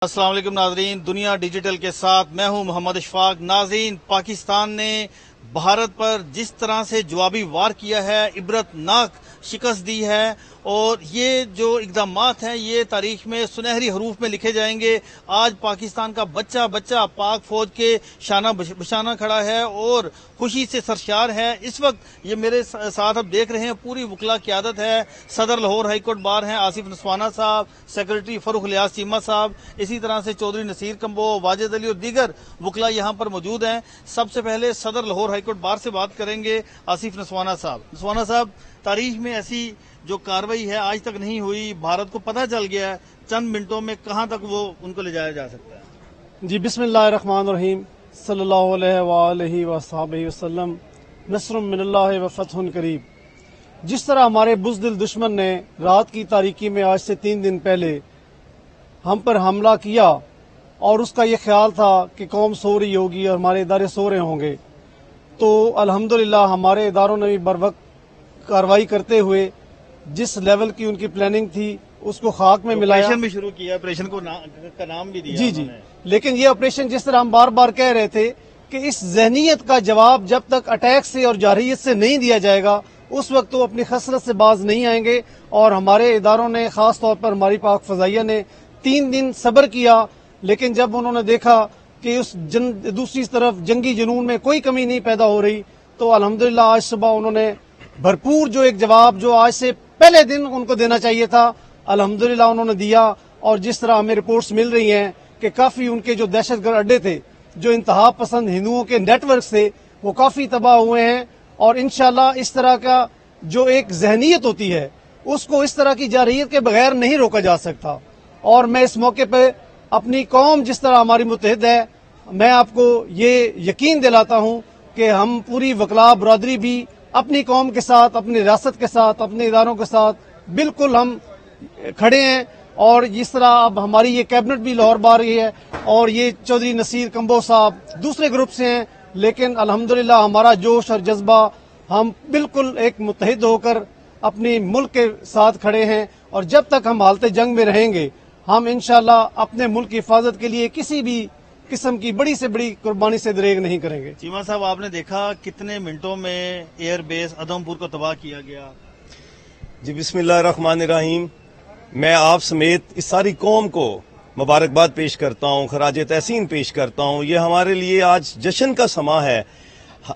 السلام علیکم ناظرین، دنیا ڈیجیٹل کے ساتھ میں ہوں محمد اشفاق۔ ناظرین، پاکستان نے بھارت پر جس طرح سے جوابی وار کیا ہے، عبرت ناک شکست دی ہے، اور یہ جو اقدامات ہیں یہ تاریخ میں سنہری حروف میں لکھے جائیں گے۔ آج پاکستان کا بچہ بچہ پاک فوج کے شانہ بشانہ کھڑا ہے اور خوشی سے سرشار ہے۔ اس وقت یہ میرے ساتھ اب دیکھ رہے ہیں پوری وکلا قیادت ہے۔ صدر لاہور ہائی کورٹ بار ہیں آصف نسوانہ صاحب، سیکرٹری فروخ الیاس چیمہ صاحب، اسی طرح سے چودھری نصیر کمبو، واجد علی اور دیگر وکلا یہاں پر موجود ہیں۔ سب سے پہلے صدر لاہور ہائی کورٹ بار سے بات کریں گے آصف نسوانہ صاحب۔ نسوانہ صاحب، تاریخ میں ایسی جو کارروائی ہے آج تک نہیں ہوئی، بھارت کو پتہ چل گیا ہے، چند منٹوں میں کہاں تک وہ ان کو لے جایا جا سکتا ہے؟ جی، بسم اللہ الرحمن الرحیم، صلی اللہ علیہ وآلہ وصحبہ وسلم، نصر من اللہ و فتح قریب۔ جس طرح ہمارے بزدل دشمن نے رات کی تاریکی میں آج سے 3 دن پہلے ہم پر حملہ کیا اور اس کا یہ خیال تھا کہ قوم سو رہی ہوگی اور ہمارے ادارے سو رہے ہوں گے، تو الحمدللہ ہمارے اداروں نے بھی بروقت کارروائی کرتے ہوئے جس لیول کی ان کی پلاننگ تھی اس کو خاک میں ملایا۔ آپریشن بھی شروع کیا، آپریشن کا نام بھی دیا جی جی، لیکن یہ آپریشن جس طرح ہم بار بار کہہ رہے تھے کہ اس ذہنیت کا جواب جب تک اٹیک سے اور جارحیت سے نہیں دیا جائے گا اس وقت وہ اپنی خسرت سے باز نہیں آئیں گے۔ اور ہمارے اداروں نے، خاص طور پر ہماری پاک فضائیہ نے 3 دن صبر کیا، لیکن جب انہوں نے دیکھا کہ اس دوسری طرف جنگی جنون میں کوئی کمی نہیں پیدا ہو رہی، تو الحمدللہ آج صبح انہوں نے بھرپور جو ایک جواب جو آج سے پہلے دن ان کو دینا چاہیے تھا، الحمدللہ انہوں نے دیا۔ اور جس طرح ہمیں رپورٹس مل رہی ہیں کہ کافی ان کے جو دہشت گرد اڈے تھے، جو انتہا پسند ہندوؤں کے نیٹ ورکس تھے، وہ کافی تباہ ہوئے ہیں۔ اور انشاءاللہ اس طرح کا جو ایک ذہنیت ہوتی ہے اس کو اس طرح کی جارحیت کے بغیر نہیں روکا جا سکتا۔ اور میں اس موقع پہ اپنی قوم جس طرح ہماری متحد ہے، میں آپ کو یہ یقین دلاتا ہوں کہ ہم پوری وکلا برادری بھی اپنی قوم کے ساتھ، اپنی ریاست کے ساتھ، اپنے اداروں کے ساتھ بالکل ہم کھڑے ہیں۔ اور جس طرح اب ہماری یہ کیبنٹ بھی لاہور بار رہی ہے، اور یہ چودھری نصیر کمبو صاحب دوسرے گروپ سے ہیں، لیکن الحمدللہ ہمارا جوش اور جذبہ، ہم بالکل ایک متحد ہو کر اپنی ملک کے ساتھ کھڑے ہیں۔ اور جب تک ہم حالت جنگ میں رہیں گے ہم انشاءاللہ اپنے ملک کی حفاظت کے لیے کسی بھی قسم کی بڑی سے بڑی قربانی سے دریغ نہیں کریں گے۔ چیمہ صاحب، آپ نے دیکھا کتنے منٹوں میں ایئر بیس ادم پور کو تباہ کیا گیا۔ جی، بسم اللہ الرحمن الرحیم، میں آپ سمیت اس ساری قوم کو مبارکباد پیش کرتا ہوں، خراج تحسین پیش کرتا ہوں۔ یہ ہمارے لیے آج جشن کا سماں ہے۔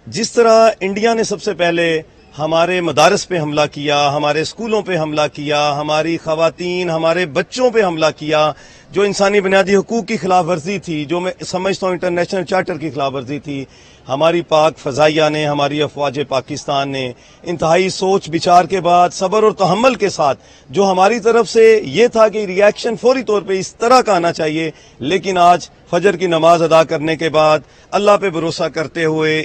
جس طرح انڈیا نے سب سے پہلے ہمارے مدارس پہ حملہ کیا، ہمارے اسکولوں پہ حملہ کیا، ہماری خواتین، ہمارے بچوں پہ حملہ کیا، جو انسانی بنیادی حقوق کی خلاف ورزی تھی، جو میں سمجھتا ہوں انٹرنیشنل چارٹر کی خلاف ورزی تھی، ہماری پاک فضائیہ نے، ہماری افواج پاکستان نے انتہائی سوچ بچار کے بعد، صبر اور تحمل کے ساتھ، جو ہماری طرف سے یہ تھا کہ ری ایکشن فوری طور پہ اس طرح کا آنا چاہیے، لیکن آج فجر کی نماز ادا کرنے کے بعد اللہ پہ بھروسہ کرتے ہوئے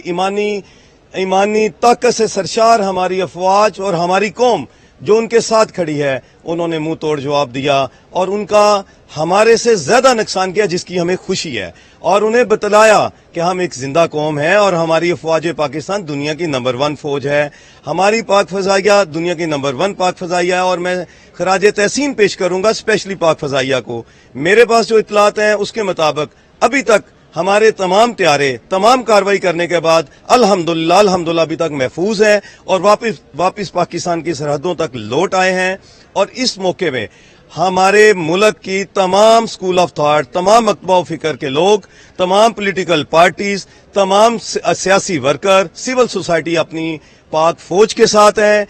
ایمانی طاقت سے سرشار ہماری افواج اور ہماری قوم جو ان کے ساتھ کھڑی ہے، انہوں نے منہ توڑ جواب دیا اور ان کا ہمارے سے زیادہ نقصان کیا، جس کی ہمیں خوشی ہے، اور انہیں بتلایا کہ ہم ایک زندہ قوم ہیں اور ہماری افواج پاکستان دنیا کی نمبر 1 فوج ہے، ہماری پاک فضائیہ دنیا کی نمبر 1 پاک فضائیہ ہے۔ اور میں خراج تحسین پیش کروں گا اسپیشلی پاک فضائیہ کو۔ میرے پاس جو اطلاعات ہیں اس کے مطابق ابھی تک ہمارے تمام طیارے تمام کارروائی کرنے کے بعد الحمدللہ ابھی تک محفوظ ہیں اور واپس پاکستان کی سرحدوں تک لوٹ آئے ہیں۔ اور اس موقع میں ہمارے ملک کی تمام اسکول آف تھاٹ، تمام مکتبہ و فکر کے لوگ، تمام پولیٹیکل پارٹیز، تمام سیاسی ورکر، سول سوسائٹی اپنی پاک فوج کے ساتھ ہیں۔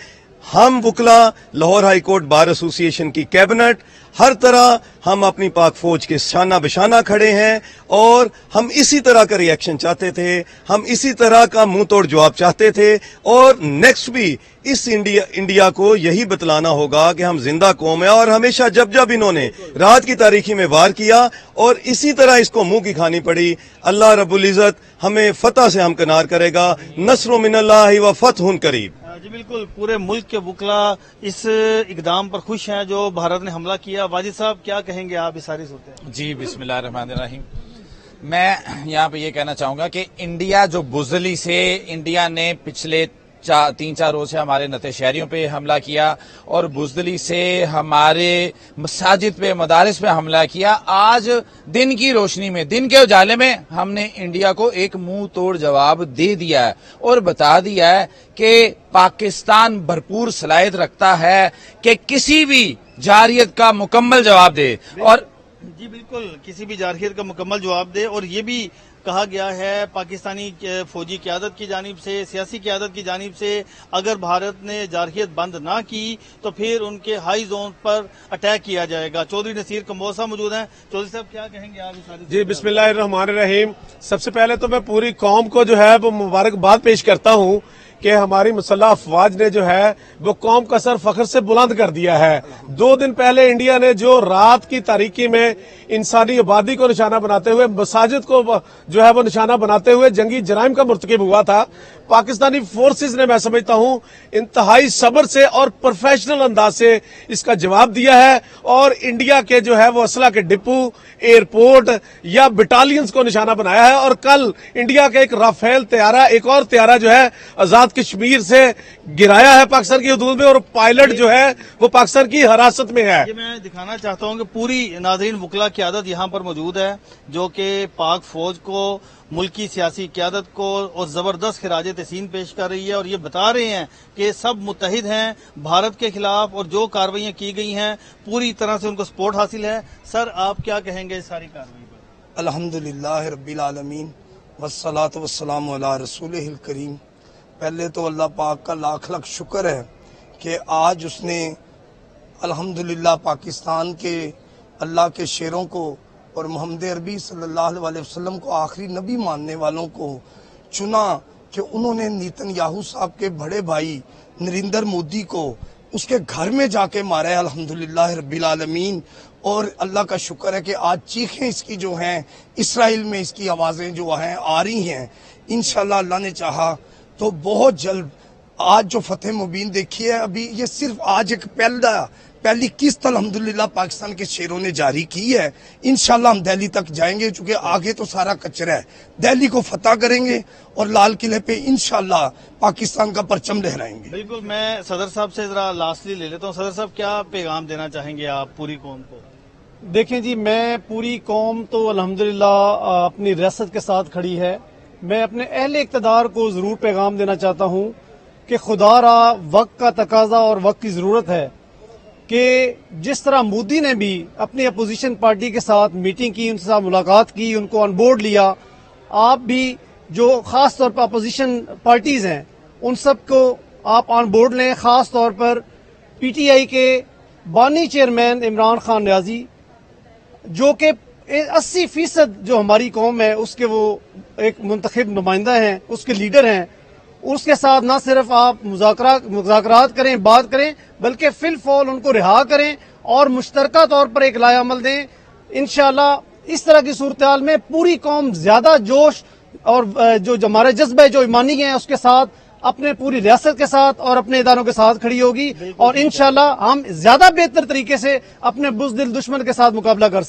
ہم وکلا لاہور ہائی کورٹ بار ایسوسی ایشن کی کیبنٹ ہر طرح ہم اپنی پاک فوج کے شانہ بشانہ کھڑے ہیں، اور ہم اسی طرح کا ری ایکشن چاہتے تھے، ہم اسی طرح کا منہ توڑ جواب چاہتے تھے، اور نیکسٹ بھی اس انڈیا کو یہی بتلانا ہوگا کہ ہم زندہ قوم ہیں۔ اور ہمیشہ جب انہوں نے رات کی تاریکی میں وار کیا اور اسی طرح اس کو منہ کی کھانی پڑی، اللہ رب العزت ہمیں فتح سے ہمکنار کرے گا۔ نصر من اللہ و فتح قریب۔ جی بالکل، پورے ملک کے وکلا اس اقدام پر خوش ہیں جو بھارت نے حملہ کیا۔ واجد صاحب، کیا کہیں گے آپ اس ساری صورت؟ جی، بسم اللہ الرحمن الرحیم۔ میں یہاں پہ یہ کہنا چاہوں گا کہ انڈیا جو بزدلی سے انڈیا نے پچھلے تین چار روز سے ہمارے نت شہریوں پہ حملہ کیا اور بزدلی سے ہمارے مساجد پہ مدارس پہ حملہ کیا. آج دن کی روشنی میں دن کے اجالے میں ہم نے انڈیا کو ایک منہ توڑ جواب دے دیا ہے اور بتا دیا ہے کہ پاکستان بھرپور صلاحیت رکھتا ہے کہ کسی بھی جارحیت کا مکمل جواب دے. اور جی بالکل کسی بھی جارحیت کا مکمل جواب دے. اور یہ بھی کہا گیا ہے پاکستانی فوجی قیادت کی جانب سے, سیاسی قیادت کی جانب سے, اگر بھارت نے جارحیت بند نہ کی تو پھر ان کے ہائی زون پر اٹیک کیا جائے گا. چودھری نصیر کمبوسا موجود ہیں. چودھری صاحب کیا کہیں گے آپ؟ جی بسم اللہ الرحمن الرحیم. سب سے پہلے تو میں پوری قوم کو جو ہے وہ مبارکباد پیش کرتا ہوں کہ ہماری مسلح افواج نے جو ہے وہ قوم کا سر فخر سے بلند کر دیا ہے. 2 دن پہلے انڈیا نے جو رات کی تاریکی میں انسانی آبادی کو نشانہ بناتے ہوئے, مساجد کو جو ہے وہ نشانہ بناتے ہوئے جنگی جرائم کا مرتکب ہوا تھا, پاکستانی فورسز نے میں سمجھتا ہوں انتہائی صبر سے اور پروفیشنل انداز سے اس کا جواب دیا ہے اور انڈیا کے جو ہے وہ اسلحہ کے ڈپو, ایئرپورٹ یا بٹالینز کو نشانہ بنایا ہے. اور کل انڈیا کا ایک رافیل طیارہ, ایک اور طیارہ جو ہے آزاد کشمیر سے گرایا ہے پاکستان کی حدود میں, اور پائلٹ جو ہے وہ پاکستان کی حراست میں ہے. یہ میں دکھانا چاہتا ہوں کہ پوری ناظرین وکلا قیادت یہاں پر موجود ہے جو کہ پاک فوج کو, ملکی سیاسی قیادت کو اور زبردست خراج تحسین پیش کر رہی ہے اور یہ بتا رہے ہیں کہ سب متحد ہیں بھارت کے خلاف اور جو کارروائیاں کی گئی ہیں پوری طرح سے ان کو سپورٹ حاصل ہے. سر آپ کیا کہیں گے اس ساری کارروائی پر؟ الحمدللہ رب العالمین والصلاة والسلام علی رسولہ الکریم. پہلے تو اللہ پاک کا لاکھ لاکھ شکر ہے کہ آج اس نے الحمدللہ پاکستان کے اللہ کے شیروں کو اور محمد عربی صلی اللہ علیہ وسلم کو آخری نبی ماننے والوں کو چنا کہ انہوں نے نیتن یاہو صاحب کے بڑے بھائی نریندر مودی کو اس کے گھر میں جا کے مارا ہے. الحمدللہ رب العالمین. اور اللہ کا شکر ہے کہ آج چیخیں اس کی جو ہیں اسرائیل میں اس کی آوازیں جو ہیں آ رہی ہیں. انشاءاللہ اللہ نے چاہا تو بہت جلد آج جو فتح مبین دیکھی ہے, ابھی یہ صرف آج ایک پہلی قسط الحمدللہ پاکستان کے شیروں نے جاری کی ہے. انشاءاللہ ہم دہلی تک جائیں گے چونکہ آگے تو سارا کچرا ہے. دہلی کو فتح کریں گے اور لال قلعے پہ انشاءاللہ پاکستان کا پرچم لہرائیں گے. بالکل. میں صدر صاحب سے ذرا لاسٹلی لے لیتا ہوں. صدر صاحب کیا پیغام دینا چاہیں گے آپ پوری قوم کو؟ دیکھیں جی, میں پوری قوم تو الحمدللہ اپنی ریاست کے ساتھ کھڑی ہے. میں اپنے اہل اقتدار کو ضرور پیغام دینا چاہتا ہوں کہ خدا را وقت کا تقاضا اور وقت کی ضرورت ہے کہ جس طرح مودی نے بھی اپنی اپوزیشن پارٹی کے ساتھ میٹنگ کی, ان کے ساتھ ملاقات کی, ان کو آن بورڈ لیا, آپ بھی جو خاص طور پر اپوزیشن پارٹیز ہیں ان سب کو آپ آن بورڈ لیں. خاص طور پر پی ٹی آئی کے بانی چیئرمین عمران خان نیازی جو کہ 80% جو ہماری قوم ہے اس کے وہ ایک منتخب نمائندہ ہیں, اس کے لیڈر ہیں, اس کے ساتھ نہ صرف آپ مذاکرات کریں, بات کریں, بلکہ فی الفور ان کو رہا کریں اور مشترکہ طور پر ایک لائحہ عمل دیں. انشاءاللہ اس طرح کی صورتحال میں پوری قوم زیادہ جوش اور جو ہمارے جذبہ جو ایمانی ہیں اس کے ساتھ اپنے پوری ریاست کے ساتھ اور اپنے اداروں کے ساتھ کھڑی ہوگی اور انشاءاللہ ہم زیادہ بہتر طریقے سے اپنے بزدل دشمن کے ساتھ مقابلہ کر سکیں.